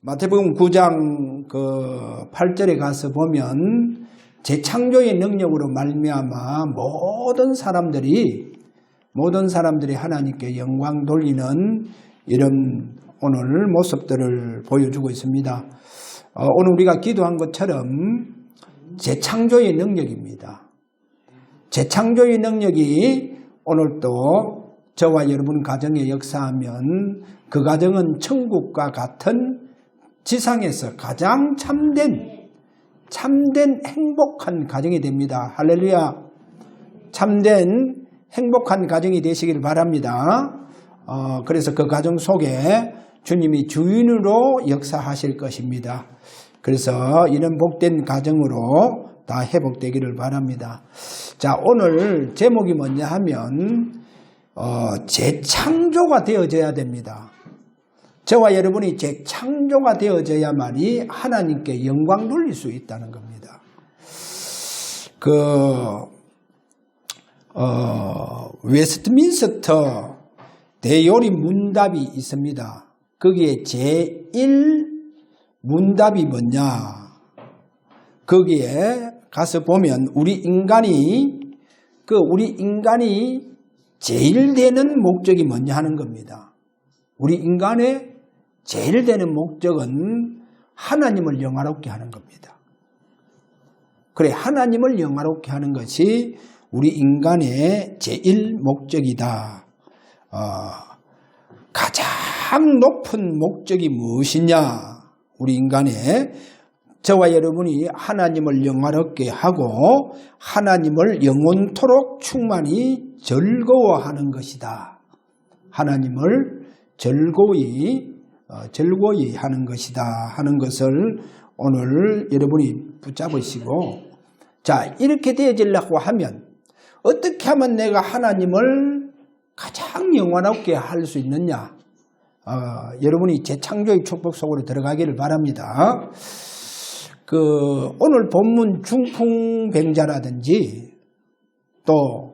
마태복음 9장 8절에 가서 보면 재창조의 능력으로 말미암아 모든 사람들이 하나님께 영광 돌리는 이런 오늘 모습들을 보여주고 있습니다. 오늘 우리가 기도한 것처럼 재창조의 능력입니다. 재창조의 능력이 오늘도 저와 여러분 가정에 역사하면 그 가정은 천국과 같은 지상에서 가장 참된 행복한 가정이 됩니다. 할렐루야. 참된 행복한 가정이 되시길 바랍니다. 그래서 그 가정 속에 주님이 주인으로 역사하실 것입니다. 그래서 이런 복된 가정으로 다 회복되기를 바랍니다. 자, 오늘 제목이 뭐냐 하면 재창조가 되어져야 됩니다. 저와 여러분이 재창조가 되어져야만이 하나님께 영광 돌릴 수 있다는 겁니다. 웨스트민스터 대요리 문답이 있습니다. 거기에 제1문답이 뭐냐? 거기에 가서 보면 우리 인간이 제일 되는 목적이 뭐냐 하는 겁니다. 우리 인간의 제일 되는 목적은 하나님을 영화롭게 하는 겁니다. 그래, 하나님을 영화롭게 하는 것이 우리 인간의 제일 목적이다. 가장 높은 목적이 무엇이냐? 우리 인간의 저와 여러분이 하나님을 영화롭게 하고 하나님을 영원토록 충만히 즐거워하는 것이다. 하나님을 즐거이 하는 것이다 하는 것을 오늘 여러분이 붙잡으시고, 자, 이렇게 되어지려고 하면 어떻게 하면 내가 하나님을 가장 영원롭게 할 수 있느냐? 여러분이 재창조의 축복 속으로 들어가기를 바랍니다. 오늘 본문 중풍병자라든지 또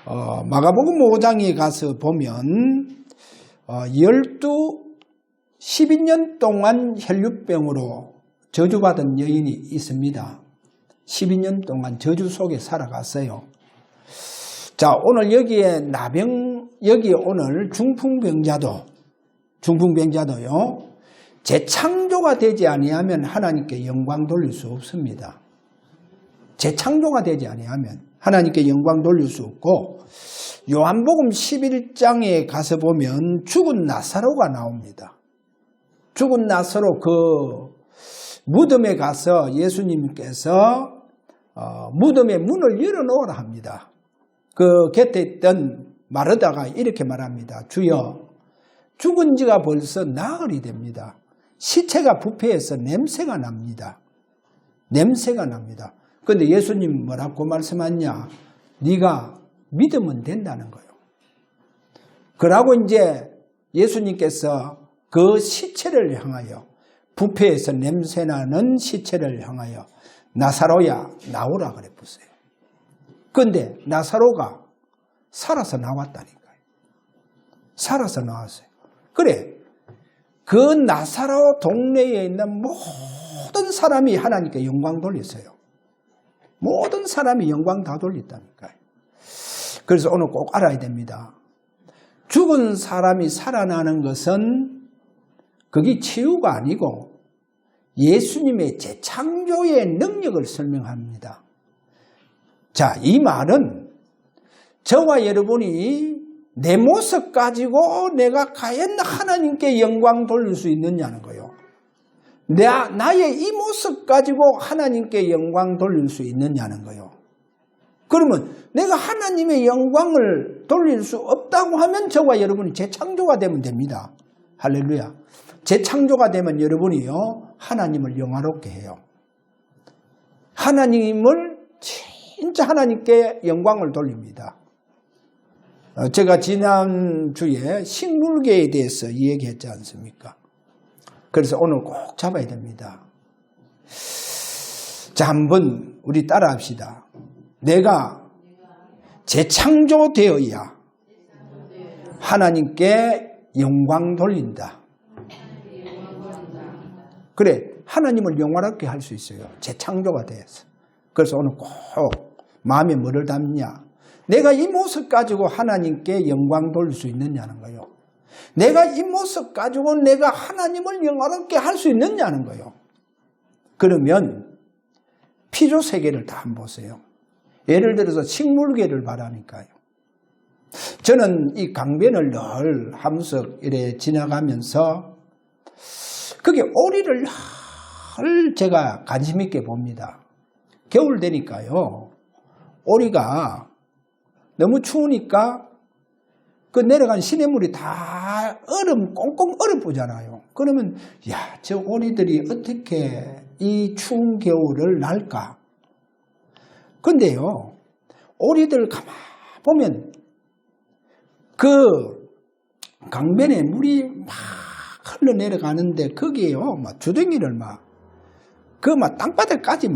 마가복음 5장에 가서 보면 12년 동안 혈류병으로 저주받은 여인이 있습니다. 12년 동안 저주 속에 살아갔어요. 자, 오늘 여기에 오늘 중풍병자도요, 재창조가 되지 아니하면 하나님께 영광 돌릴 수 없습니다. 재창조가 되지 아니하면 하나님께 영광 돌릴 수 없고, 요한복음 11장에 가서 보면 죽은 나사로가 나옵니다. 죽은 나사로 무덤에 가서 예수님께서 무덤의 문을 열어놓으라 합니다. 그 곁에 있던 마르다가 이렇게 말합니다. 주여, 죽은 지가 벌써 나흘이 됩니다. 시체가 부패해서 냄새가 납니다. 그런데 예수님 뭐라고 말씀하냐? 네가 믿으면 된다는 거예요. 그러고 이제 예수님께서 그 시체를 향하여, 부패해서 냄새나는 시체를 향하여 나사로야 나오라 그랬어요. 그런데 나사로가 살아서 나왔다니까요. 살아서 나왔어요. 그래, 그 나사로 동네에 있는 모든 사람이 하나님께 영광 돌렸어요. 모든 사람이 영광 다 돌렸다니까요. 그래서 오늘 꼭 알아야 됩니다. 죽은 사람이 살아나는 것은 그게 치유가 아니고 예수님의 재창조의 능력을 설명합니다. 자, 이 말은 저와 여러분이 내 모습 가지고 내가 과연 하나님께 영광 돌릴 수 있느냐는 거예요. 나의 이 모습 가지고 하나님께 영광 돌릴 수 있느냐는 거예요. 그러면 내가 하나님의 영광을 돌릴 수 없다고 하면 저와 여러분이 재창조가 되면 됩니다. 할렐루야. 재창조가 되면 여러분이요, 하나님을 영화롭게 해요. 진짜 하나님께 영광을 돌립니다. 제가 지난주에 식물계에 대해서 얘기했지 않습니까? 그래서 오늘 꼭 잡아야 됩니다. 자, 한번 우리 따라 합시다. 내가 재창조되어야 하나님께 영광 돌린다. 그래, 하나님을 영원하게 할 수 있어요. 재창조가 되어서. 그래서 오늘 꼭 마음에 뭐를 담냐? 내가 이 모습 가지고 하나님께 영광 돌릴 수 있느냐는 거예요. 내가 이 모습 가지고 내가 하나님을 영원하게 할 수 있느냐는 거예요. 그러면 피조 세계를 다 한번 보세요. 예를 들어서 식물계를 바라니까요. 저는 이 강변을 늘 하면서 이래 지나가면서 그게 오리를 늘 제가 관심 있게 봅니다. 겨울 되니까요. 오리가 너무 추우니까 그 내려간 시냇물이 다 꽁꽁 얼어붙잖아요. 그러면 야, 저 오리들이 어떻게 이 추운 겨울을 날까? 근데요, 오리들 가만 보면 그 강변에 물이 막 흘러내려가는데 거기에요, 막 주댕이를 땅바닥까지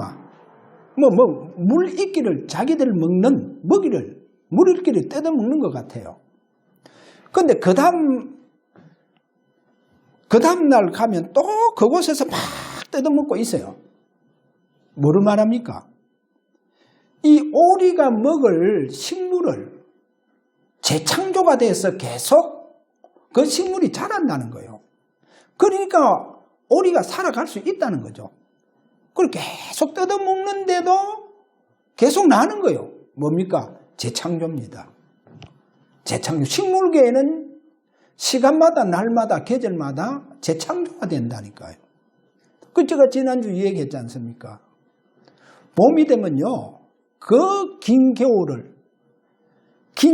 물 있기를 자기들 먹는 먹이를, 물 있기를 뜯어먹는 것 같아요. 근데 그 다음 날 가면 또 그곳에서 막 뜯어먹고 있어요. 뭐를 말합니까? 이 오리가 먹을 식물을 재창조가 돼서 계속 그 식물이 자란다는 거예요. 그러니까 오리가 살아갈 수 있다는 거죠. 그걸 계속 뜯어먹는데도 계속 나는 거예요. 뭡니까? 재창조입니다. 재창조. 식물계에는 시간마다 날마다 계절마다 재창조가 된다니까요. 그 제가 지난주 얘기했지 않습니까? 봄이 되면요, 그 긴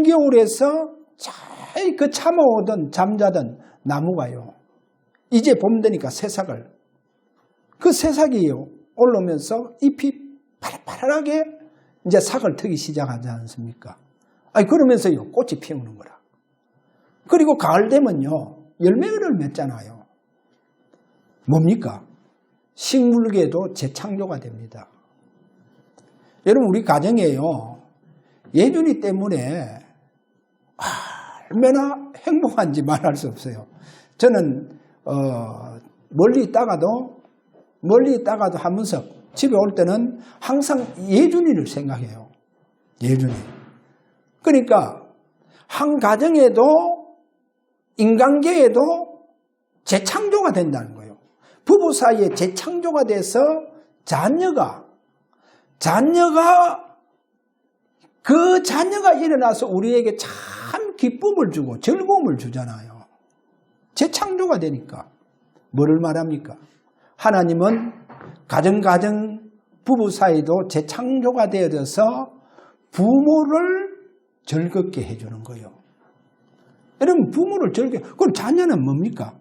겨울에서 잘 그 참아오던 잠자던 나무가요, 이제 봄 되니까 새싹을, 그 새싹이요 올라오면서 잎이 파랗파랗게 이제 싹을 트기 시작하지 않습니까? 그러면서요 꽃이 피우는 거라. 그리고 가을 되면요 열매를 맺잖아요. 뭡니까? 식물계도 재창조가 됩니다. 여러분, 우리 가정에요, 예준이 때문에 얼마나 행복한지 말할 수 없어요. 저는 멀리 있다가도 하면서 집에 올 때는 항상 예준이를 생각해요. 예준이. 그러니까 한 가정에도 인간계에도 재창조가 된다는 거예요. 부부 사이에 재창조가 돼서 자녀가 일어나서 우리에게 참 기쁨을 주고 즐거움을 주잖아요. 재창조가 되니까. 뭐를 말합니까? 하나님은 가정 부부 사이도 재창조가 되어져서 부모를 즐겁게 해주는 거예요. 여러분, 부모를 즐겁게, 그럼 자녀는 뭡니까?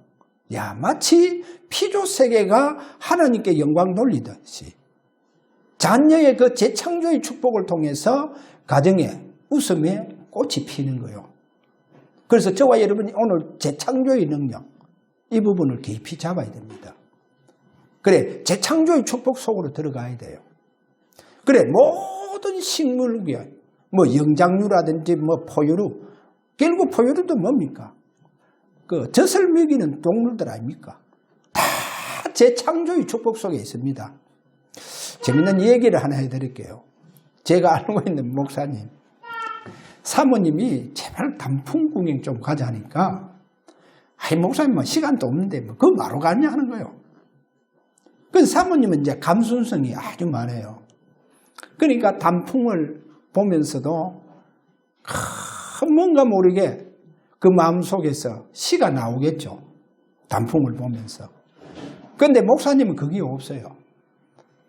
야, 마치 피조 세계가 하나님께 영광 돌리듯이 자녀의 그 재창조의 축복을 통해서 가정에 웃음에 꽃이 피는 거예요. 그래서 저와 여러분이 오늘 재창조의 능력, 이 부분을 깊이 잡아야 됩니다. 그래, 재창조의 축복 속으로 들어가야 돼요. 그래, 모든 식물계, 영장류라든지 포유류, 결국 포유류도 뭡니까? 그 젖을 먹이는 동물들 아닙니까? 다 재창조의 축복 속에 있습니다. 재밌는 얘기를 하나 해드릴게요. 제가 알고 있는 목사님, 사모님이 제발 단풍 구경 좀 가자 하니까, 목사님 시간도 없는데 그거 뭐하러 가냐 하는 거예요. 그 사모님은 이제 감수성이 아주 많아요. 그러니까 단풍을 보면서도 뭔가 모르게 그 마음속에서 시가 나오겠죠. 단풍을 보면서. 그런데 목사님은 그게 없어요.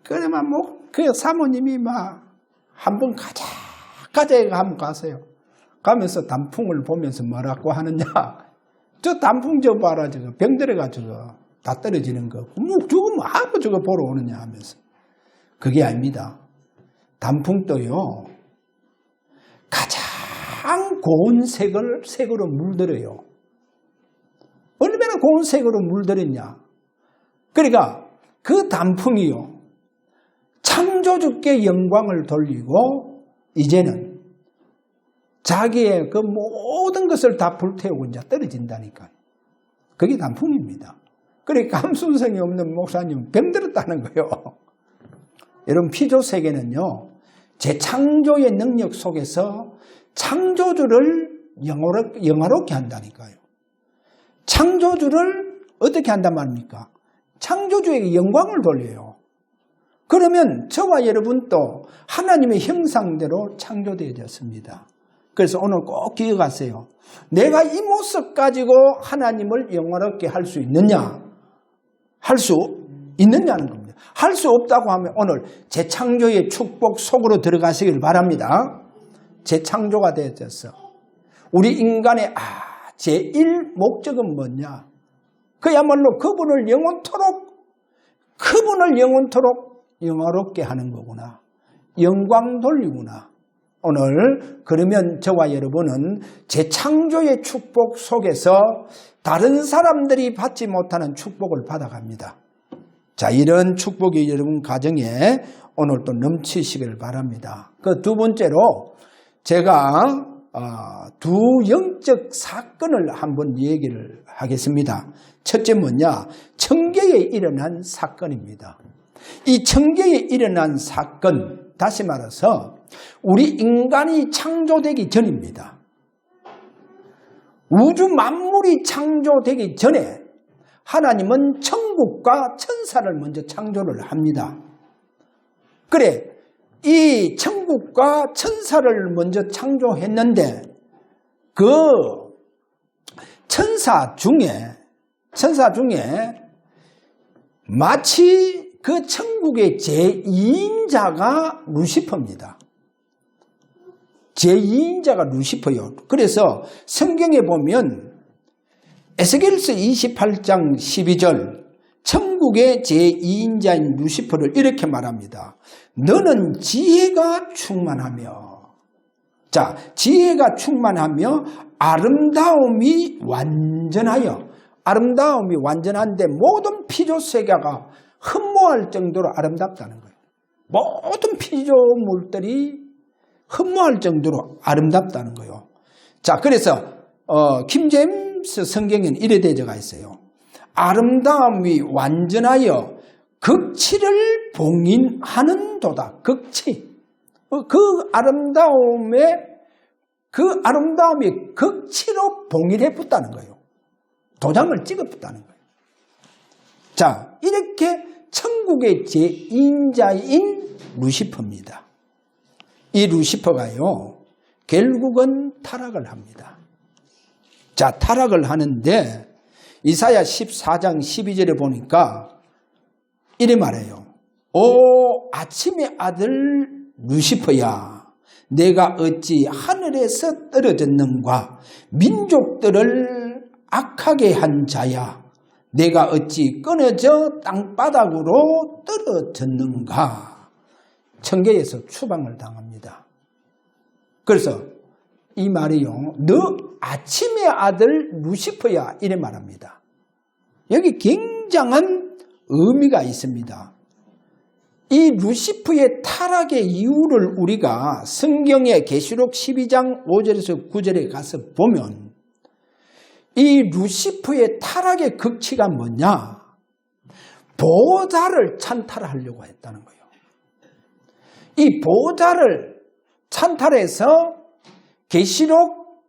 그래만 그 사모님이 한번 가자 한번 가세요. 가면서 단풍을 보면서 뭐라고 하느냐. 저 단풍 저 봐라, 저거 병들어가지고 다 떨어지는 거. 저거 보러 오느냐 하면서. 그게 아닙니다. 단풍도요, 가장 고운 색으로 물들어요. 얼마나 고운 색으로 물들었냐. 그러니까 그 단풍이요, 창조주께 영광을 돌리고 이제는 자기의 그 모든 것을 다 불태우고 이제 떨어진다니까요. 그게 단풍입니다. 그래 감수성이 없는 목사님은 병들었다는 거예요. 여러분 피조세계는요. 재창조의 능력 속에서 창조주를 영화롭게 한다니까요. 창조주를 어떻게 한단 말입니까? 창조주에게 영광을 돌려요. 그러면 저와 여러분도 하나님의 형상대로 창조되어졌습니다. 그래서 오늘 꼭 기억하세요. 내가 이 모습 가지고 하나님을 영화롭게 할 수 있느냐? 할 수 있느냐는 겁니다. 할 수 없다고 하면 오늘 재창조의 축복 속으로 들어가시길 바랍니다. 재창조가 되어졌어. 우리 인간의 제1 목적은 뭐냐? 그야말로 그분을 영원토록 영화롭게 하는 거구나. 영광 돌리구나. 오늘 그러면 저와 여러분은 재창조의 축복 속에서 다른 사람들이 받지 못하는 축복을 받아갑니다. 자, 이런 축복이 여러분 가정에 오늘 또 넘치시길 바랍니다. 그 두 번째로 제가 두 영적 사건을 한번 얘기를 하겠습니다. 첫째 뭐냐? 청계에 일어난 사건입니다. 이 청계에 일어난 사건, 다시 말해서 우리 인간이 창조되기 전입니다. 우주 만물이 창조되기 전에 하나님은 천국과 천사를 먼저 창조를 합니다. 그래, 이 천국과 천사를 먼저 창조했는데 그 천사 중에 마치 그 천국의 제2인자가 루시퍼입니다. 제2인자가 루시퍼요. 그래서 성경에 보면 에스겔서 28장 12절 천국의 제2인자인 루시퍼를 이렇게 말합니다. 너는 지혜가 충만하며, 자, 지혜가 충만하며 아름다움이 완전하여, 아름다움이 완전한데 모든 피조세계가 흠모할 정도로 아름답다는 거예요. 모든 피조물들이 흠모할 정도로 아름답다는 거예요. 자, 그래서 킹제임스 성경에는 이래 되어가 있어요. 아름다움이 완전하여 극치를 봉인하는도다. 극치. 그 아름다움이 극치로 봉인해 붙다는 거예요. 도장을 찍어 붙다는 거예요. 자, 이렇게 천국의 제2인자인 루시퍼입니다. 이 루시퍼가요, 결국은 타락을 합니다. 자, 타락을 하는데 이사야 14장 12절에 보니까 이래 말해요. 오 아침의 아들 루시퍼야, 내가 어찌 하늘에서 떨어졌는가? 민족들을 악하게 한 자야, 내가 어찌 끊어져 땅바닥으로 떨어졌는가? 천계에서 추방을 당합니다. 그래서 이 말이요, 너 아침의 아들 루시퍼야, 이래 말합니다. 여기 굉장한 의미가 있습니다. 이 루시퍼의 타락의 이유를 우리가 성경의 계시록 12장 5절에서 9절에 가서 보면 이 루시퍼의 타락의 극치가 뭐냐? 보호자를 찬탈하려고 했다는 거예요. 이 보호자를 찬탈해서 계시록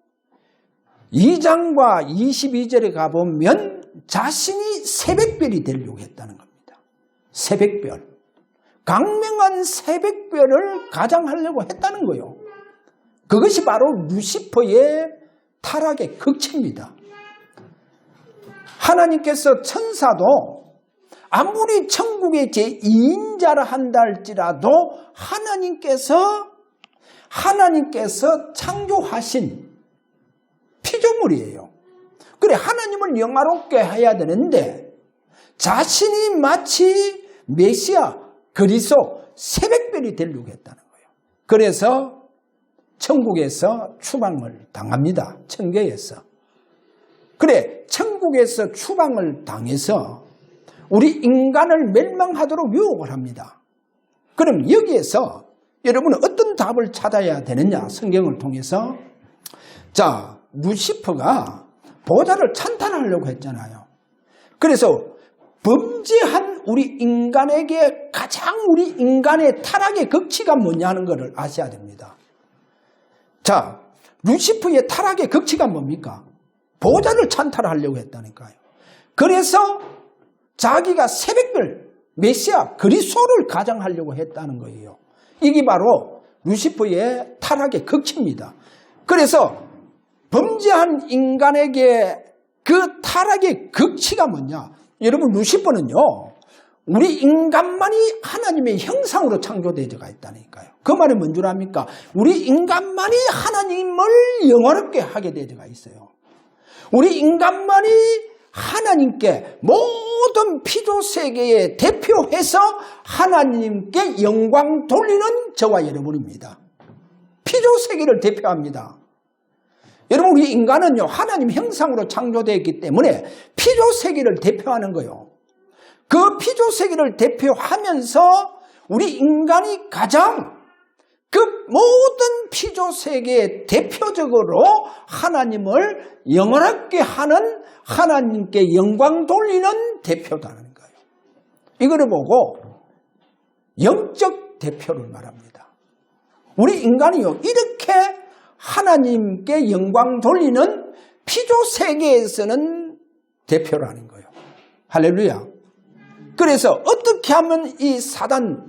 2장과 22절에 가보면 자신이 새벽별이 되려고 했다는 겁니다. 새벽별. 강명한 새벽별을 가장하려고 했다는 거예요. 그것이 바로 루시퍼의 타락의 극치입니다. 하나님께서 천사도 아무리 천국의 제2인자라 한다 할지라도 하나님께서 창조하신 피조물이에요. 그래, 하나님을 영화롭게 해야 되는데 자신이 마치 메시아 그리스도 새벽별이 되려고 했다는 거예요. 그래서 천국에서 추방을 당합니다. 천계에서. 그래, 천국에서 추방을 당해서 우리 인간을 멸망하도록 유혹을 합니다. 그럼 여기에서 여러분은 어떤 답을 찾아야 되느냐? 성경을 통해서. 자, 루시퍼가 보호자를 찬탄하려고 했잖아요. 그래서 범죄한 우리 인간에게 가장 우리 인간의 타락의 극치가 뭐냐 하는 것을 아셔야 됩니다. 자, 루시퍼의 타락의 극치가 뭡니까? 보좌를 찬탈하려고 했다니까요. 그래서 자기가 새벽별 메시아 그리스도를 가장하려고 했다는 거예요. 이게 바로 루시퍼의 타락의 극치입니다. 그래서 범죄한 인간에게 그 타락의 극치가 뭐냐? 여러분, 루시퍼는요, 우리 인간만이 하나님의 형상으로 창조되어가 있다니까요. 그 말이 뭔 줄 압니까? 우리 인간만이 하나님을 영원하게 하게 되어가 있어요. 우리 인간만이 하나님께 모든 피조세계에 대표해서 하나님께 영광 돌리는 저와 여러분입니다. 피조세계를 대표합니다. 여러분, 우리 인간은요, 하나님 형상으로 창조되었기 때문에 피조세계를 대표하는 거예요. 그 피조세계를 대표하면서 우리 인간이 가장 그 모든 피조세계의 대표적으로 하나님을 영원하게 하는, 하나님께 영광 돌리는 대표다는 거예요. 이거를 보고 영적 대표를 말합니다. 우리 인간이요, 이렇게 하나님께 영광 돌리는 피조세계에서는 대표라는 거예요. 할렐루야. 그래서 어떻게 하면 이 사단,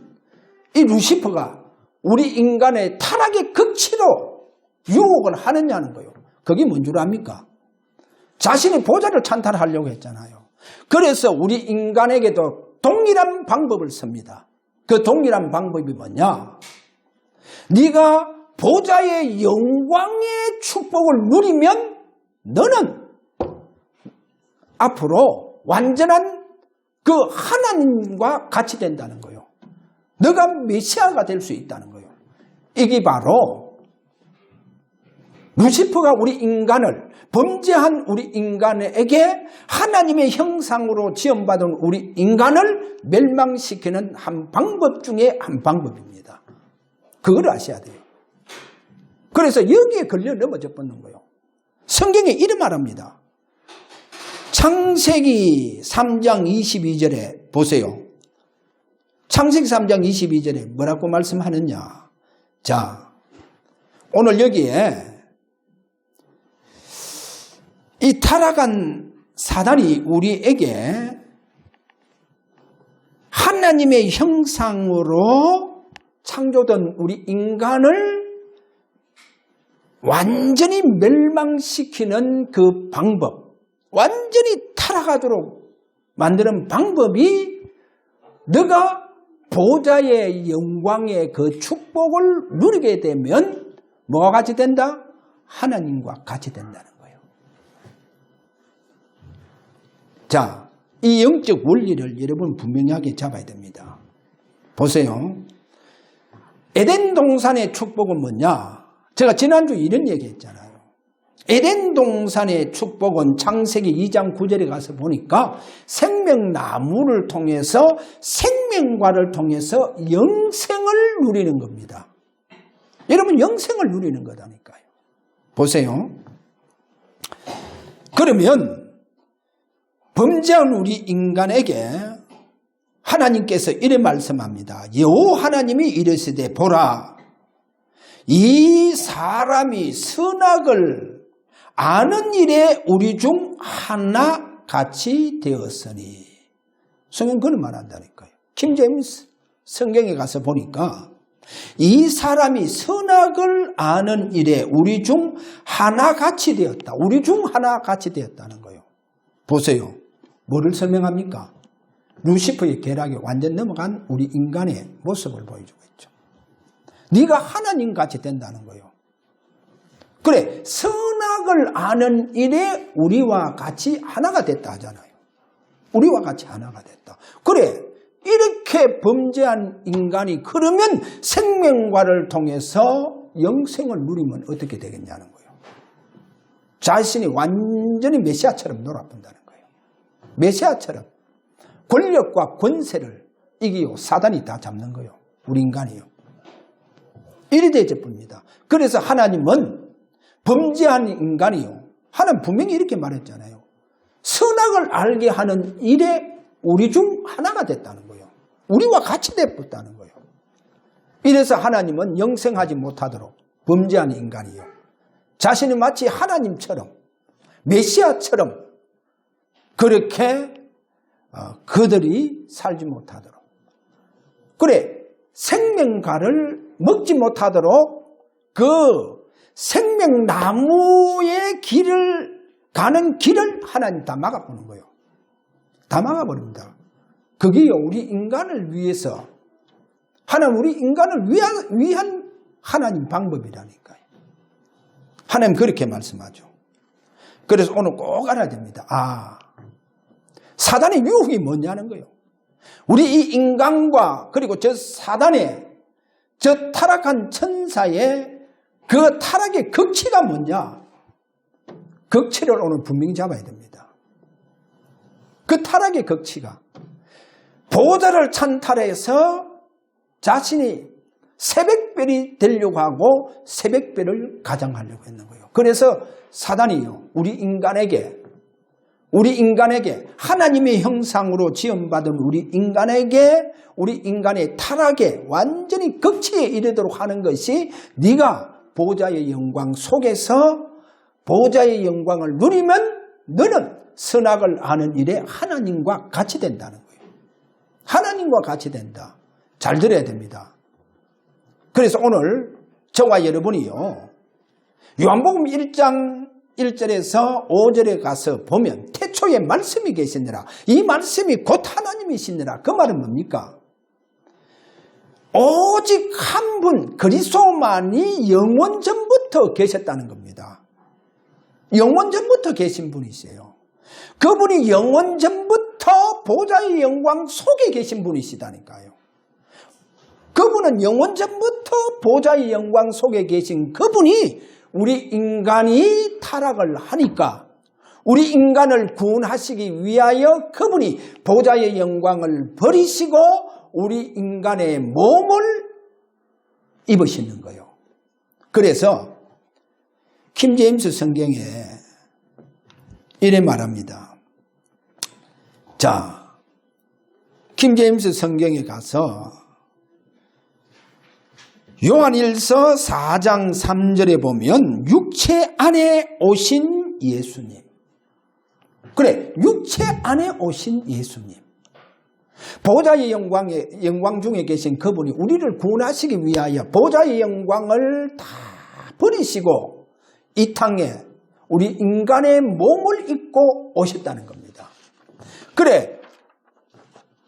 이 루시퍼가 우리 인간의 타락의 극치로 유혹을 하느냐는 거예요. 그게 뭔 줄 압니까? 자신의 보좌를 찬탈하려고 했잖아요. 그래서 우리 인간에게도 동일한 방법을 씁니다. 그 동일한 방법이 뭐냐? 네가 보좌의 영광의 축복을 누리면 너는 앞으로 완전한 그 하나님과 같이 된다는 거예요. 너가 메시아가 될 수 있다는 거예요. 이게 바로 루시퍼가 우리 인간을, 범죄한 우리 인간에게 하나님의 형상으로 지음받은 우리 인간을 멸망시키는 한 방법 중에 한 방법입니다. 그걸 아셔야 돼요. 그래서 여기에 걸려 넘어져 버리는 거예요. 성경에 이런 말합니다. 창세기 3장 22절에 보세요. 창세기 3장 22절에 뭐라고 말씀하느냐. 자, 오늘 여기에 이 타락한 사단이 우리에게 하나님의 형상으로 창조된 우리 인간을 완전히 멸망시키는 그 방법, 완전히 타락하도록 만드는 방법이 너가 보좌의 영광의 그 축복을 누리게 되면 뭐가 같이 된다? 하나님과 같이 된다는 거예요. 자, 이 영적 원리를 여러분 분명하게 잡아야 됩니다. 보세요. 에덴 동산의 축복은 뭐냐? 제가 지난주 이런 얘기 했잖아요. 에덴 동산의 축복은 창세기 2장 9절에 가서 보니까 생명나무를 통해서, 생명과를 통해서 영생을 누리는 겁니다. 여러분, 영생을 누리는 거다니까요. 보세요. 그러면 범죄한 우리 인간에게 하나님께서 이래 말씀합니다. 여호와 하나님이 이르시되 보라, 이 사람이 선악을 아는 일에 우리 중 하나같이 되었으니. 성경 그런 말 한다니까요. 킹제임스 성경에 가서 보니까 이 사람이 선악을 아는 일에 우리 중 하나같이 되었다. 우리 중 하나같이 되었다는 거예요. 보세요. 뭐를 설명합니까? 루시퍼의 계략에 완전 넘어간 우리 인간의 모습을 보여주고 있죠. 네가 하나님같이 된다는 거예요. 그래, 선악을 아는 일에 우리와 같이 하나가 됐다 하잖아요. 우리와 같이 하나가 됐다. 그래, 이렇게 범죄한 인간이 그러면 생명과를 통해서 영생을 누리면 어떻게 되겠냐는 거예요. 자신이 완전히 메시아처럼 놀아본다는 거예요. 메시아처럼 권력과 권세를 이기고 사단이 다 잡는 거예요. 우리 인간이요. 이리 되어집니다. 그래서 하나님은 범죄한 인간이요, 하나님 분명히 이렇게 말했잖아요. 선악을 알게 하는 일에 우리 중 하나가 됐다는 거예요. 우리와 같이 되었다는 거예요. 이래서 하나님은 영생하지 못하도록 범죄한 인간이요, 자신이 마치 하나님처럼 메시아처럼 그렇게 그들이 살지 못하도록, 그래 생명과를 먹지 못하도록 그 생명나무의 길을 가는 길을 하나님 다 막아보는 거예요. 다 막아버립니다. 그게 우리 인간을 위해서, 하나님 우리 인간을 위한 하나님 방법이라니까요. 하나님 그렇게 말씀하죠. 그래서 오늘 꼭 알아야 됩니다. 사단의 유혹이 뭐냐는 거예요. 우리 이 인간과 그리고 저 사단의, 저 타락한 천사의 그 타락의 극치가 뭐냐? 극치를 오늘 분명히 잡아야 됩니다. 그 타락의 극치가 보좌를 찬탈해서 자신이 새벽별이 되려고 하고 새벽별을 가장하려고 했는 거예요. 그래서 사단이요, 우리 인간에게 하나님의 형상으로 지음받은 우리 인간의 타락에 완전히 극치에 이르도록 하는 것이, 네가 보좌의 영광 속에서 보좌의 영광을 누리면 너는 선악을 아는 일에 하나님과 같이 된다는 거예요. 하나님과 같이 된다. 잘 들어야 됩니다. 그래서 오늘 저와 여러분이요, 요한복음 1장 1절에서 5절에 가서 보면 태초에 말씀이 계시니라, 이 말씀이 곧 하나님이시니라. 그 말은 뭡니까? 오직 한 분 그리스도만이 영원 전부터 계셨다는 겁니다. 영원 전부터 계신 분이세요. 그분이 영원 전부터 보좌의 영광 속에 계신 분이시다니까요. 그분은 영원 전부터 보좌의 영광 속에 계신 그분이 우리 인간이 타락을 하니까, 우리 인간을 구원하시기 위하여 그분이 보좌의 영광을 버리시고 우리 인간의 몸을 입으시는 거예요. 그래서 킹제임스 성경에 이래 말합니다. 자, 킹제임스 성경에 가서 요한일서 4장 3절에 보면 육체 안에 오신 예수님. 그래, 육체 안에 오신 예수님. 보좌의 영광 중에 계신 그분이 우리를 구원하시기 위하여 보좌의 영광을 다 버리시고 이 땅에 우리 인간의 몸을 입고 오셨다는 겁니다. 그래,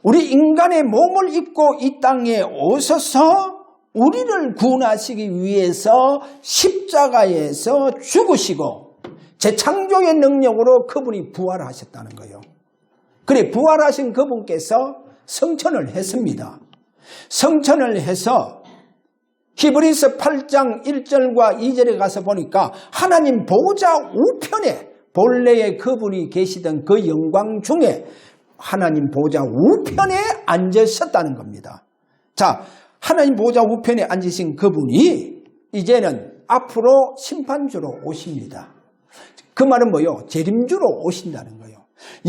우리 인간의 몸을 입고 이 땅에 오셔서 우리를 구원하시기 위해서 십자가에서 죽으시고 재창조의 능력으로 그분이 부활하셨다는 거예요. 그래, 부활하신 그분께서 성천을 했습니다. 성천을 해서 히브리서 8장 1절과 2절에 가서 보니까 하나님 보좌 우편에 본래의 그분이 계시던 그 영광 중에 하나님 보좌 우편에 앉으셨다는 겁니다. 자, 하나님 보좌 우편에 앉으신 그분이 이제는 앞으로 심판주로 오십니다. 그 말은 뭐요? 재림주로 오신다는 거예요.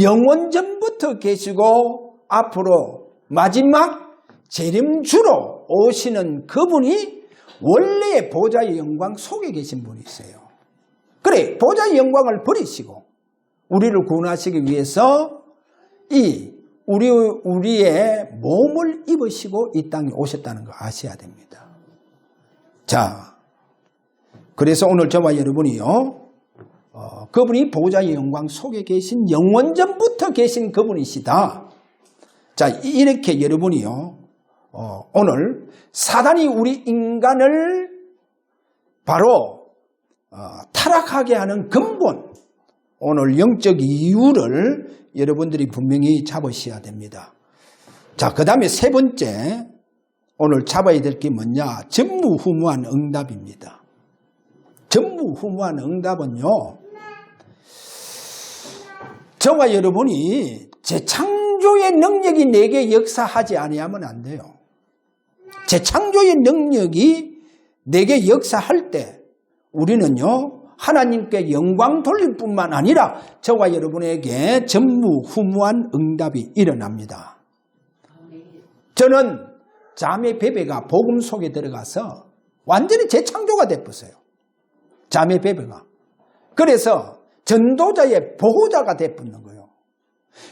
영원 전부터 계시고 앞으로 마지막 재림주로 오시는 그분이 원래의 보좌의 영광 속에 계신 분이세요. 그래, 보좌의 영광을 버리시고 우리를 구원하시기 위해서 우리의 몸을 입으시고 이 땅에 오셨다는 거 아셔야 됩니다. 자, 그래서 오늘 저와 여러분이요, 그분이 보좌의 영광 속에 계신 영원전부터 계신 그분이시다. 자, 이렇게 여러분이요, 오늘 사단이 우리 인간을 바로 타락하게 하는 근본, 오늘 영적 이유를 여러분들이 분명히 잡으셔야 됩니다. 자, 그 다음에 세 번째, 오늘 잡아야 될 게 뭐냐? 전무후무한 응답입니다. 전무후무한 응답은요, 저와 여러분이 재창조의 능력이 내게 역사하지 아니하면 안 돼요. 재창조의 능력이 내게 역사할 때 우리는요, 하나님께 영광 돌릴 뿐만 아니라 저와 여러분에게 전무후무한 응답이 일어납니다. 저는 자매 베베가 복음 속에 들어가서 완전히 재창조가 됐어요. 자매 베베가. 그래서 전도자의 보호자가 됐는 거예요.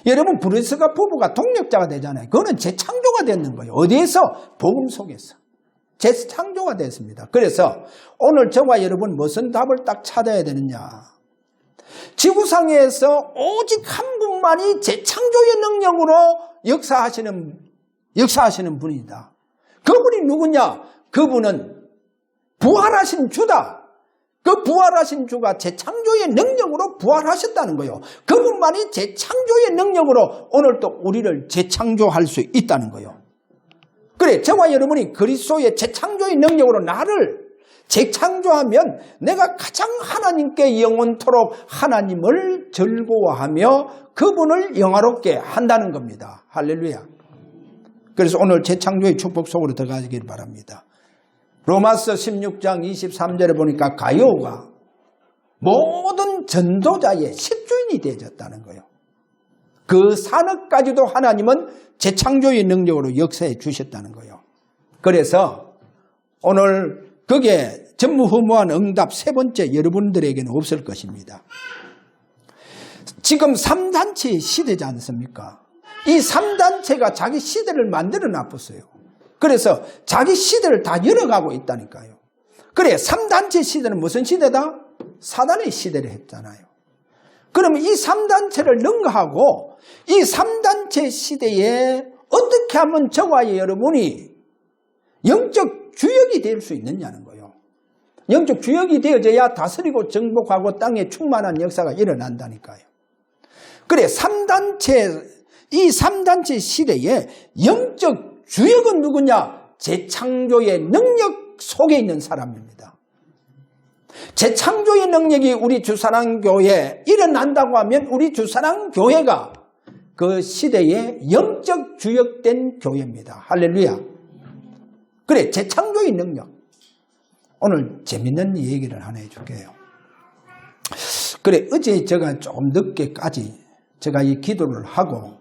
여러분 브루스가 부부가 동력자가 되잖아요. 그거는 재창조가 되는 거예요. 어디에서? 복음 속에서. 재창조가 됐습니다. 그래서 오늘 저와 여러분 무슨 답을 딱 찾아야 되느냐. 지구상에서 오직 한 분만이 재창조의 능력으로 역사하시는 분이다. 그분이 누구냐? 그분은 부활하신 주다. 그 부활하신 주가 재창조의 능력으로 부활하셨다는 거예요. 그분만이 재창조의 능력으로 오늘 또 우리를 재창조할 수 있다는 거예요. 그래, 저와 여러분이 그리스도의 재창조의 능력으로 나를 재창조하면 내가 가장 하나님께 영원토록 하나님을 즐거워하며 그분을 영화롭게 한다는 겁니다. 할렐루야. 그래서 오늘 재창조의 축복 속으로 들어가기를 바랍니다. 로마서 16장 23절에 보니까 가룟가 모든 전도자의 십주인이 되어졌다는 거예요. 그 산업까지도 하나님은 재창조의 능력으로 역사해 주셨다는 거예요. 그래서 오늘 그게 전무후무한 응답 세 번째 여러분들에게는 없을 것입니다. 지금 3단체의 시대지 않습니까? 이 3단체가 자기 시대를 만들어 놨었어요. 그래서 자기 시대를 다 열어가고 있다니까요. 그래, 3단체 시대는 무슨 시대다? 사단의 시대를 했잖아요. 그러면 이 3단체를 능가하고 이 3단체 시대에 어떻게 하면 저와 여러분이 영적 주역이 될 수 있느냐는 거예요. 영적 주역이 되어져야 다스리고 정복하고 땅에 충만한 역사가 일어난다니까요. 그래, 이 3단체 시대에 영적 주역은 누구냐? 재창조의 능력 속에 있는 사람입니다. 재창조의 능력이 우리 주사랑교회에 일어난다고 하면 우리 주사랑교회가 그 시대에 영적 주역된 교회입니다. 할렐루야. 그래, 재창조의 능력. 오늘 재밌는 얘기를 하나 해줄게요. 그래, 어제 제가 좀 늦게까지 제가 이 기도를 하고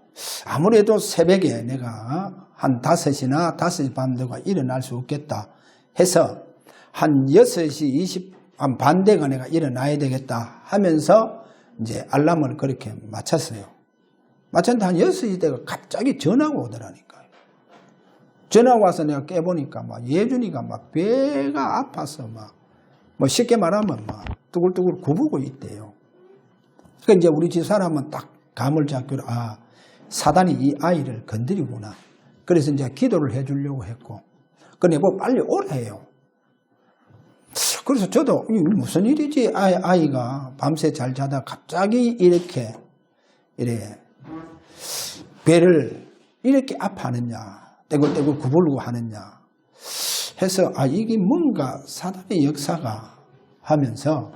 아무래도 새벽에 내가 한 5시나 5시 반 되고 일어날 수 없겠다 해서 한 6시 반 되가 내가 일어나야 되겠다 하면서 이제 알람을 그렇게 맞췄어요. 맞췄는데 한 6시 되가 갑자기 전화가 오더라니까요. 전화가 와서 내가 깨보니까 막 예준이가 막 배가 아파서 뭐 쉽게 말하면 막 뚜글뚜글 구부고 있대요. 그러니까 이제 우리 집 사람은 딱 감을 잡기로 사단이 이 아이를 건드리구나. 그래서 이제 기도를 해주려고 했고, 근데 뭐 빨리 오래요. 그래서 저도 무슨 일이지? 아이가 밤새 잘 자다 갑자기 이렇게 배를 이렇게 아파하느냐, 떼굴떼굴 구부르고 하느냐 해서 이게 뭔가 사단의 역사가 하면서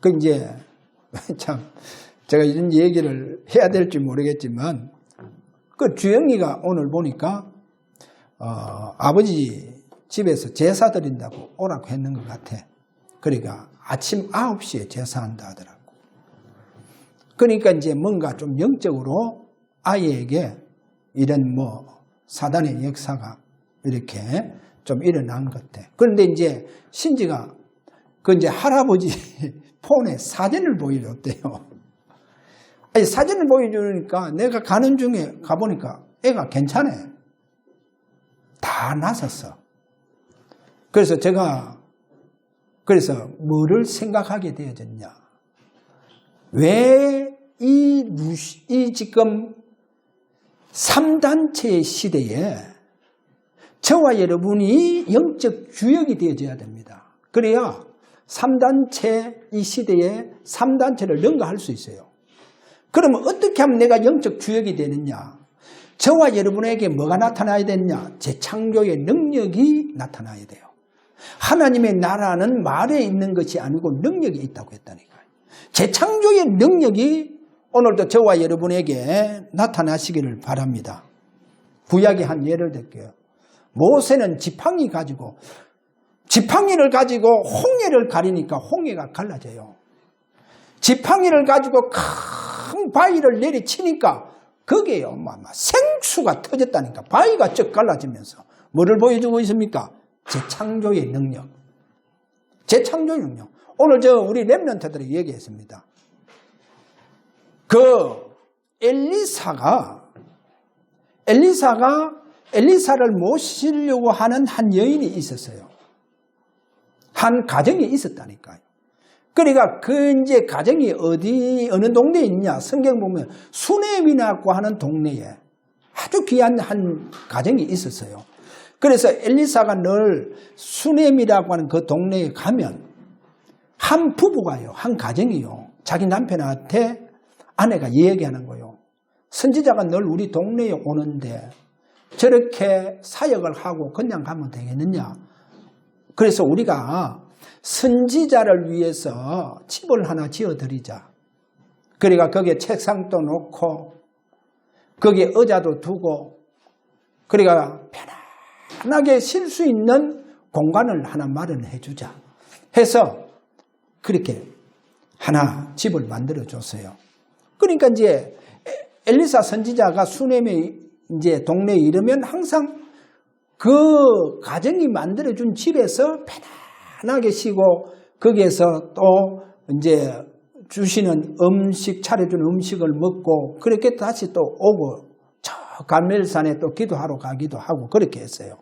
그 이제 참 제가 이런 얘기를 해야 될지 모르겠지만 그 주영이가 오늘 보니까 아버지 집에서 제사 드린다고 오라고 했는 것 같아. 그러니까 아침 9시에 제사한다 하더라고. 그러니까 이제 뭔가 좀 영적으로 아이에게 이런 사단의 역사가 이렇게 좀 일어난 것 같아. 그런데 이제 신지가 그 이제 할아버지 폰에 사진을 보여줬대요. 사진을 보여주니까 내가 가는 중에 가보니까 애가 괜찮아. 다 나섰어. 그래서 제가 뭐를 생각하게 되어졌냐. 왜 이 지금 3단체의 시대에 저와 여러분이 영적 주역이 되어져야 됩니다. 그래야 3단체 이 시대에 3단체를 능가할 수 있어요. 그러면 어떻게 하면 내가 영적 주역이 되느냐? 저와 여러분에게 뭐가 나타나야 되느냐? 재창조의 능력이 나타나야 돼요. 하나님의 나라는 말에 있는 것이 아니고 능력이 있다고 했다니까요. 재창조의 능력이 오늘도 저와 여러분에게 나타나시기를 바랍니다. 구약의 한 예를 들게요. 모세는 지팡이 가지고 지팡이를 가지고 홍해를 가리니까 홍해가 갈라져요. 지팡이를 가지고 큰 바위를 내리치니까 거기에요. 생수가 터졌다니까. 바위가 쭉 갈라지면서 뭐를 보여주고 있습니까? 재창조의 능력. 재창조의 능력. 오늘 우리 렘넌트들이 얘기했습니다. 엘리사를 모시려고 하는 한 여인이 있었어요. 한 가정이 있었다니까요. 그러니까 이제 가정이 어느 동네에 있냐? 성경 보면 수넴이라고 하는 동네에 아주 귀한 한 가정이 있었어요. 그래서 엘리사가 늘 수넴이라고 하는 그 동네에 가면 한 부부가요, 한 가정이요, 자기 남편한테 아내가 얘기하는 거예요. 선지자가 늘 우리 동네에 오는데 저렇게 사역을 하고 그냥 가면 되겠느냐? 그래서 우리가 선지자를 위해서 집을 하나 지어드리자. 그러니까 거기에 책상도 놓고 거기에 의자도 두고 그러니까 편안하게 쉴 수 있는 공간을 하나 마련해 주자 해서 그렇게 하나 집을 만들어 줬어요. 그러니까 이제 엘리사 선지자가 수넴의 이제 동네에 이르면 항상 그 가정이 만들어준 집에서 편안하게 쉬고 거기에서 또 이제 주시는 음식, 차려준 음식을 먹고 그렇게 다시 또 오고 저 갈멜산에 또 기도하러 가기도 하고 그렇게 했어요.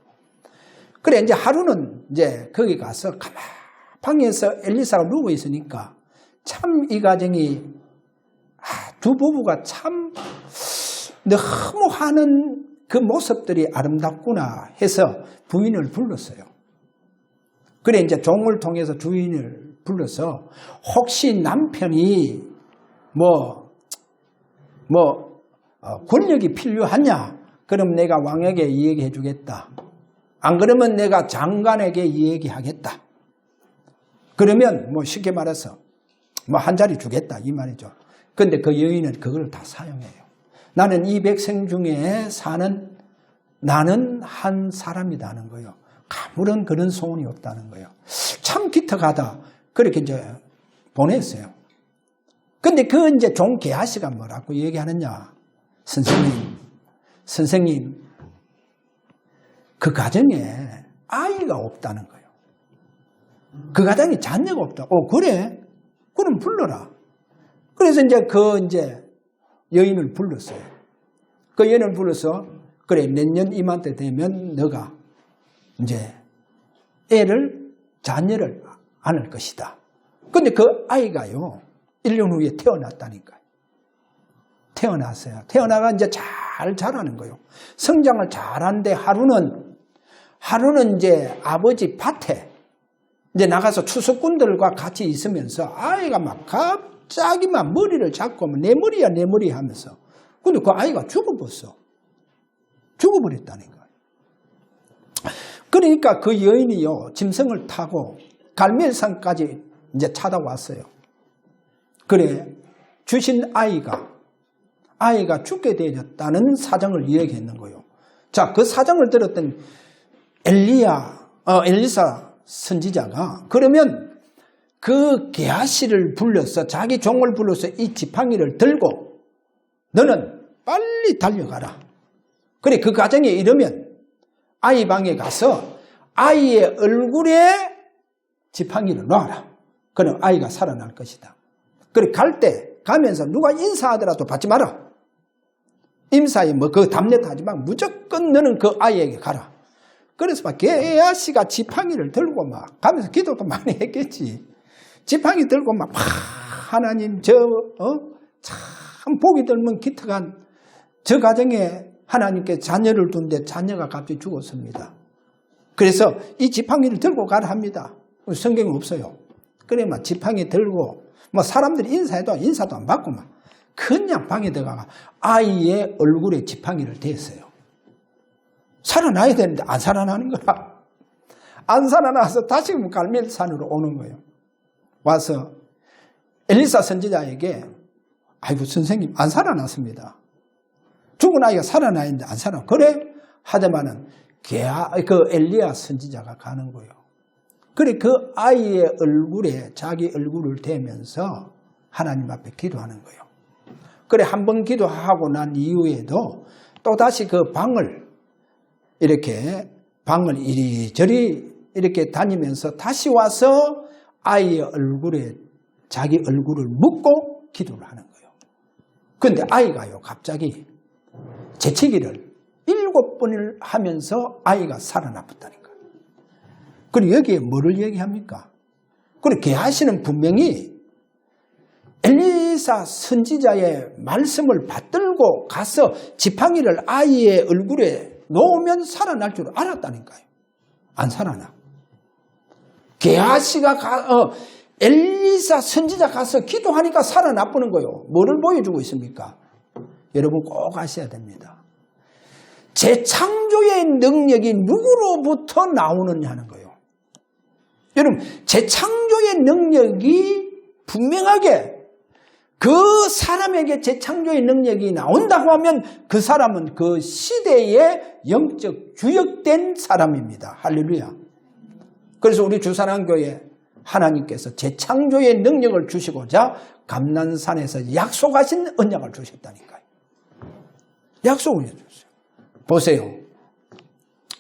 그래 이제 하루는 이제 거기 가서 방에서 엘리사가 누워 있으니까 참 이 가정이 두 부부가 참 너무 하는 그 모습들이 아름답구나 해서 부인을 불렀어요. 그래 이제 종을 통해서 주인을 불러서 혹시 남편이 권력이 필요하냐? 그럼 내가 왕에게 얘기해 주겠다. 안 그러면 내가 장관에게 얘기하겠다. 그러면 쉽게 말해서 한 자리 주겠다 이 말이죠. 근데 그 여인은 그걸 다 사용해요. 나는 이 백성 중에 사는 나는 한 사람이라는 거예요. 아무런 그런 소원이 없다는 거예요. 참 기특하다. 그렇게 이제 보냈어요. 근데 이제 종 게하시가 뭐라고 얘기하느냐. 선생님, 그 가정에 아이가 없다는 거예요. 그 가정에 자녀가 없다. 그래? 그럼 불러라. 그래서 이제 여인을 불렀어요. 그 여인을 불러서 그래 내년 이맘때 되면 너가 이제 자녀를 안을 것이다. 근데 그 아이가요 1년 후에 태어났다니까요. 태어났어요. 태어나가 이제 잘 자라는 거예요. 성장을 잘하는데 하루는 이제 아버지 밭에 이제 나가서 추수꾼들과 같이 있으면서 아이가 갑자기 머리를 잡고 내 머리야 내 머리 하면서 근데 그 아이가 죽어버렸다니까요. 그러니까 그 여인이요 짐승을 타고 갈멜산까지 이제 찾아왔어요. 그래 주신 아이가 죽게 되었다는 사정을 이야기했는 거예요. 자, 그 사정을 들었던 엘리사 선지자가 그러면 그 게하시를 불러서 자기 종을 불러서 이 지팡이를 들고 너는 빨리 달려가라. 그래 그 가정에 이르면 아이 방에 가서 아이의 얼굴에 지팡이를 놔라. 그럼 아이가 살아날 것이다. 그래 갈 때 가면서 누가 인사하더라도 받지 마라. 임사에 그 답례도 하지 마. 무조건 너는 그 아이에게 가라. 그래서 게하시가 지팡이를 들고 가면서 기도도 많이 했겠지. 지팡이 들고 하나님 참 복이 들면 기특한 저 가정에 하나님께 자녀를 둔데 자녀가 갑자기 죽었습니다. 그래서 이 지팡이를 들고 가라 합니다. 성경에 없어요. 그래 지팡이 들고 사람들이 인사해도 인사도 안 받고 그냥 방에 들어가 아이의 얼굴에 지팡이를 댔어요. 살아나야 되는데 안 살아나는 거야. 안 살아나서 다시 갈멜산으로 오는 거예요. 와서 엘리사 선지자에게 아이고 선생님 안 살아났습니다. 죽은 아이가 살아나야 되는데 안 살아나. 그래? 하더만은 그 엘리야 선지자가 가는 거예요. 그래 그 아이의 얼굴에 자기 얼굴을 대면서 하나님 앞에 기도하는 거예요. 그래 한 번 기도하고 난 이후에도 또다시 그 방을 이리저리 이렇게 다니면서 다시 와서 아이의 얼굴에 자기 얼굴을 묻고 기도를 하는 거예요. 그런데 아이가요 갑자기 재채기를 7번을 하면서 아이가 살아났다니까. 그리고 여기에 뭐를 얘기합니까? 그리고 게하시는 분명히 엘리사 선지자의 말씀을 받들고 가서 지팡이를 아이의 얼굴에 놓으면 살아날 줄 알았다니까요. 안 살아나. 게하시가 엘리사 선지자 가서 기도하니까 살아나보는 거예요. 뭐를 보여주고 있습니까? 여러분 꼭 아셔야 됩니다. 재창조의 능력이 누구로부터 나오느냐는 거예요. 여러분 재창조의 능력이 분명하게 그 사람에게 재창조의 능력이 나온다고 하면 그 사람은 그 시대의 영적 주역된 사람입니다. 할렐루야. 그래서 우리 주사랑교회 하나님께서 재창조의 능력을 주시고자 감난산에서 약속하신 언약을 주셨다니까요. 약속을 해주셨어요. 보세요.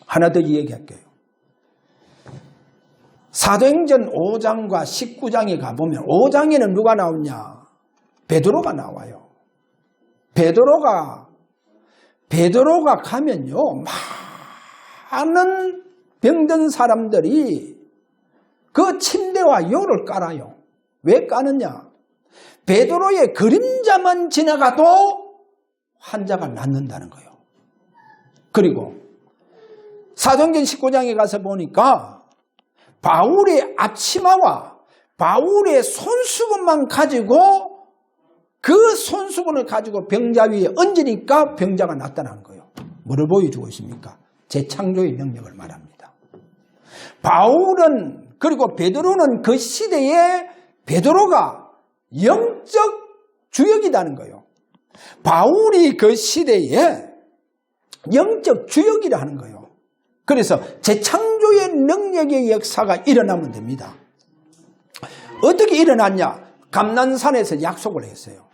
하나 더 얘기할게요. 사도행전 5장과 19장에 가보면 5장에는 누가 나오냐? 베드로가 나와요. 베드로가 가면요 많은 병든 사람들이 그 침대와 요를 깔아요. 왜 까느냐? 베드로의 그림자만 지나가도 환자가 낫는다는 거예요. 그리고 사도행전 19장에 가서 보니까 바울의 앞치마와 바울의 손수건만 가지고 그 손수건을 가지고 병자 위에 얹으니까 병자가 나타나는 거예요. 뭐를 보여주고 있습니까? 재창조의 능력을 말합니다. 바울은 그리고 베드로는 그 시대에 베드로가 영적 주역이라는 거예요. 바울이 그 시대에 영적 주역이라는 거예요. 그래서 재창조의 능력의 역사가 일어나면 됩니다. 어떻게 일어났냐? 감난산에서 약속을 했어요.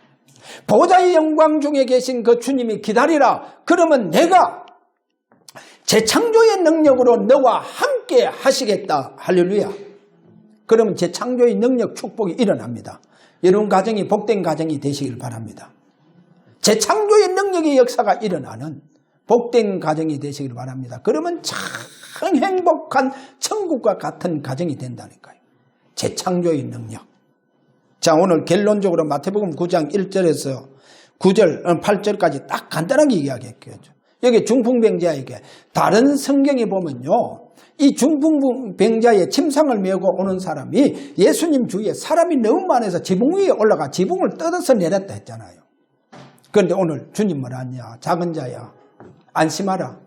보좌의 영광 중에 계신 그 주님이 기다리라. 그러면 내가 재창조의 능력으로 너와 함께 하시겠다. 할렐루야. 그러면 재창조의 능력 축복이 일어납니다. 여러분 가정이 복된 가정이 되시길 바랍니다. 재창조의 능력의 역사가 일어나는 복된 가정이 되시길 바랍니다. 그러면 참 행복한 천국과 같은 가정이 된다니까요. 재창조의 능력. 자, 오늘 결론적으로 마태복음 9장 1절에서 9절, 8절까지 딱 간단하게 이야기할게요. 여기 중풍병자에게 다른 성경에 보면요. 이 중풍병자의 침상을 메고 오는 사람이 예수님 주위에 사람이 너무 많아서 지붕 위에 올라가 지붕을 뜯어서 내렸다 했잖아요. 그런데 오늘 주님 뭐라 하냐? 작은 자야 안심하라.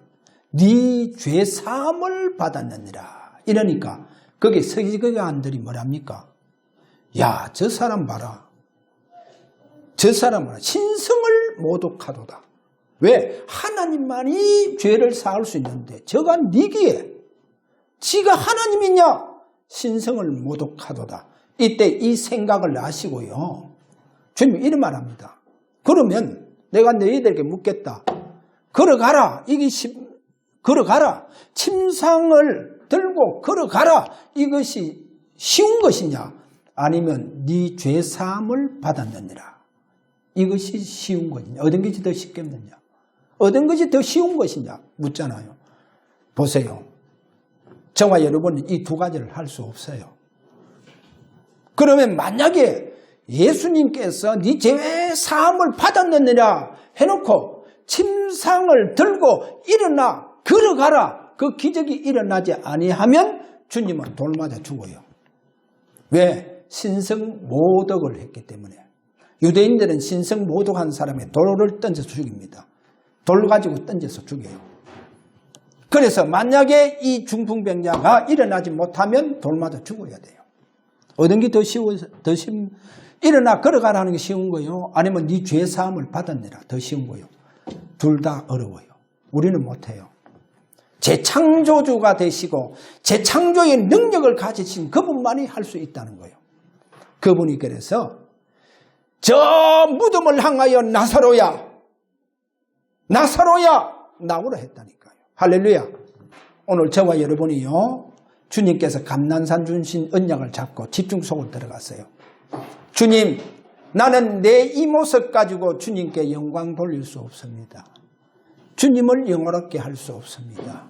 네 죄 사함을 받았느니라. 이러니까 거기 서기관들이 뭐랍니까? 야, 저 사람 봐라. 저 사람은 신성을 모독하도다. 왜? 하나님만이 죄를 사할 수 있는데 저가 니기에 지가 하나님이냐? 신성을 모독하도다. 이때 이 생각을 하시고요. 주님이 이런 말합니다. 그러면 내가 너희들에게 묻겠다. 걸어가라. 걸어가라. 침상을 들고 걸어가라. 이것이 쉬운 것이냐? 아니면 네 죄사함을 받았느니라. 이것이 쉬운 것이냐? 어떤 것이 더 쉽겠느냐? 어떤 것이 더 쉬운 것이냐? 묻잖아요. 보세요. 저와 여러분은 이 두 가지를 할 수 없어요. 그러면 만약에 예수님께서 네 죄사함을 받았느니라 해놓고 침상을 들고 일어나 걸어가라. 그 기적이 일어나지 아니하면 주님은 돌 맞아 죽어요. 왜? 신성 모독을 했기 때문에. 유대인들은 신성 모독한 사람의 돌을 던져서 죽입니다. 돌 가지고 던져서 죽여요. 그래서 만약에 이 중풍병자가 일어나지 못하면 돌 맞아 죽어야 돼요. 어떤 게 더 일어나 걸어가라는 게 쉬운 거요? 아니면 네 죄사함을 받았느라 더 쉬운 거요? 둘 다 어려워요. 우리는 못해요. 재창조주가 되시고 재창조의 능력을 가지신 그분만이 할 수 있다는 거예요. 그분이 그래서 저 무덤을 향하여 나사로야 나오라 했다니까요. 할렐루야. 오늘 저와 여러분이요, 주님께서 감난산 주신 언약을 잡고 집중 속으로 들어갔어요. 주님, 나는 내 이 모습 가지고 주님께 영광 돌릴 수 없습니다. 주님을 영화롭게 할 수 없습니다.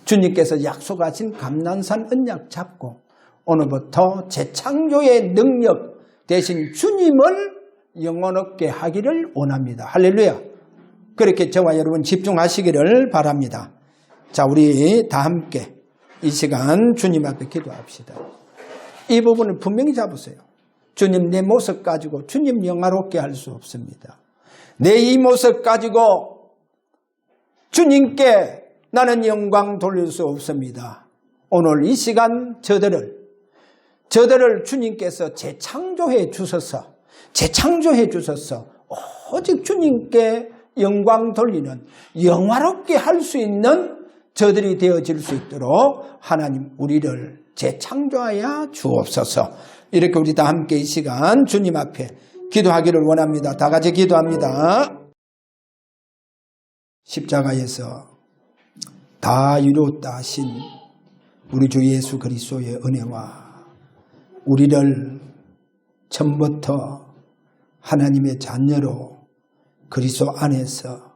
주님께서 약속하신 감난산 언약 잡고 오늘부터 재창조의 능력 대신 주님을 영원롭게 하기를 원합니다. 할렐루야. 그렇게 저와 여러분 집중하시기를 바랍니다. 자, 우리 다 함께 이 시간 주님 앞에 기도합시다. 이 부분을 분명히 잡으세요. 주님, 내 모습 가지고 주님 영화롭게 할 수 없습니다. 내 이 모습 가지고 주님께 나는 영광 돌릴 수 없습니다. 오늘 이 시간 저들을 주님께서 재창조해 주셔서 오직 주님께 영광 돌리는 영화롭게 할 수 있는 저들이 되어질 수 있도록 하나님 우리를 재창조하여 주옵소서. 이렇게 우리 다 함께 이 시간 주님 앞에 기도하기를 원합니다. 다 같이 기도합니다. 십자가에서 다 이루었다 하신 우리 주 예수 그리스도의 은혜와 우리를 처음부터 하나님의 자녀로 그리스도 안에서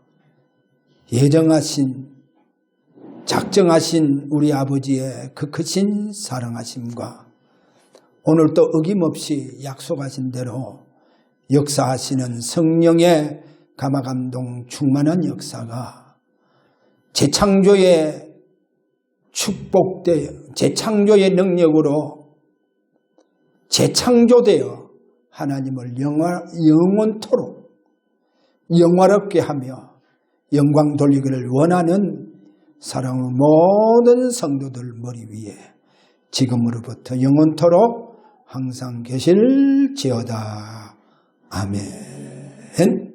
예정하신 작정하신 우리 아버지의 그 크신 사랑하심과 오늘 또 어김없이 약속하신 대로 역사하시는 성령의 감화감동 충만한 역사가 재창조의 축복되어 재창조의 능력으로 재창조되어 하나님을 영원토록 영화롭게 하며 영광 돌리기를 원하는 사랑의 모든 성도들 머리 위에 지금으로부터 영원토록 항상 계실지어다. 아멘.